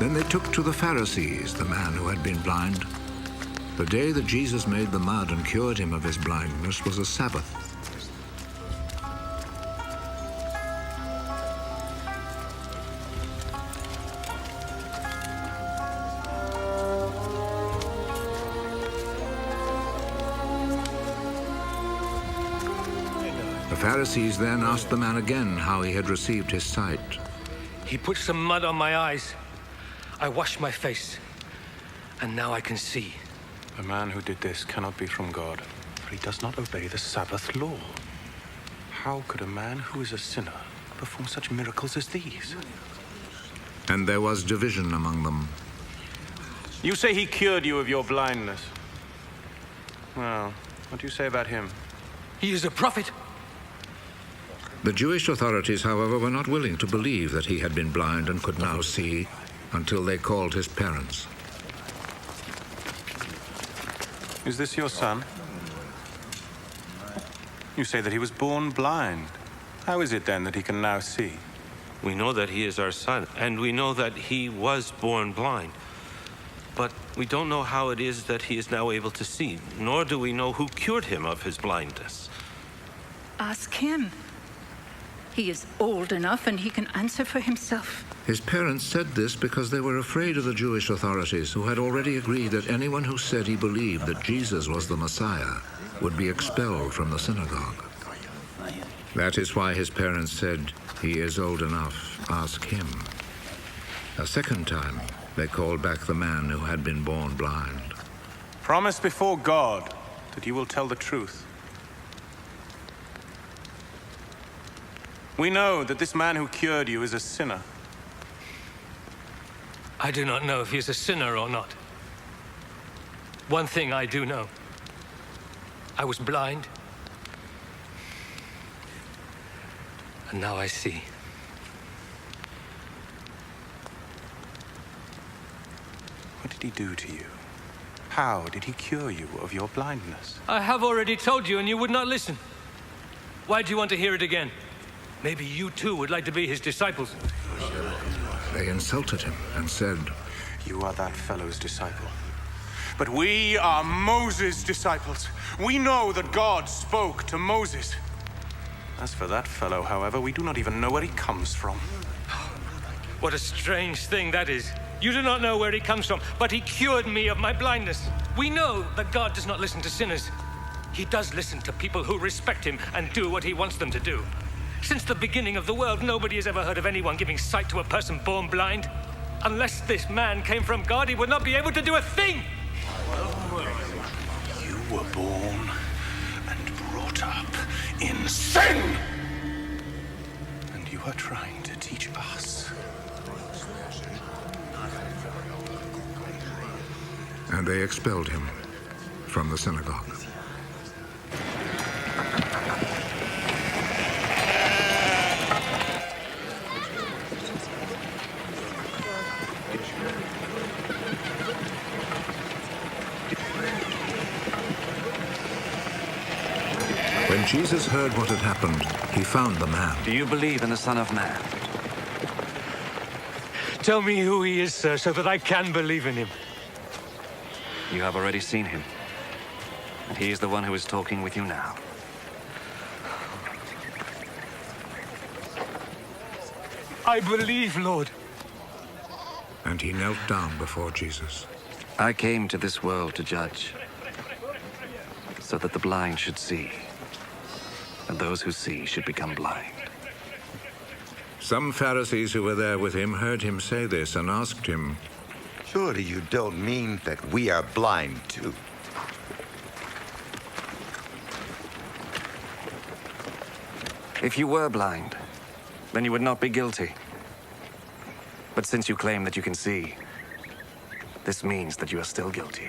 Then they took to the Pharisees the man who had been blind. The day that Jesus made the mud and cured him of his blindness was a Sabbath. The Pharisees then asked the man again how he had received his sight. He put some mud on my eyes. I washed my face, and now I can see. The man who did this cannot be from God, for he does not obey the Sabbath law. How could a man who is a sinner perform such miracles as these? And there was division among them. You say he cured you of your blindness. Well, what do you say about him? He is a prophet. The Jewish authorities, however, were not willing to believe that he had been blind and could now see until they called his parents. Is this your son? You say that he was born blind. How is it then that he can now see? We know that he is our son, and we know that he was born blind. But we don't know how it is that he is now able to see, nor do we know who cured him of his blindness. Ask him. He is old enough and he can answer for himself. His parents said this because they were afraid of the Jewish authorities, who had already agreed that anyone who said he believed that Jesus was the Messiah would be expelled from the synagogue. That is why his parents said, "He is old enough, ask him." A second time, they called back the man who had been born blind. Promise before God that you will tell the truth. We know that this man who cured you is a sinner. I do not know if he is a sinner or not. One thing I do know. I was blind, and now I see. What did he do to you? How did he cure you of your blindness? I have already told you, and you would not listen. Why do you want to hear it again? Maybe you too would like to be his disciples. They insulted him and said, You are that fellow's disciple. But we are Moses' disciples. We know that God spoke to Moses. As for that fellow, however, we do not even know where he comes from. What a strange thing that is. You do not know where he comes from, but he cured me of my blindness. We know that God does not listen to sinners. He does listen to people who respect him and do what he wants them to do. Since the beginning of the world, nobody has ever heard of anyone giving sight to a person born blind. Unless this man came from God, he would not be able to do a thing. You were born and brought up in sin! And you are trying to teach us. and they expelled him from the synagogue. When Jesus heard what had happened, he found the man. Do you believe in the Son of Man? Tell me who he is, sir, so that I can believe in him. You have already seen him. And he is the one who is talking with you now. I believe, Lord. And he knelt down before Jesus. I came to this world to judge, so that the blind should see, and those who see should become blind. Some Pharisees who were there with him heard him say this and asked him, Surely you don't mean that we are blind too? If you were blind, then you would not be guilty. But since you claim that you can see, this means that you are still guilty.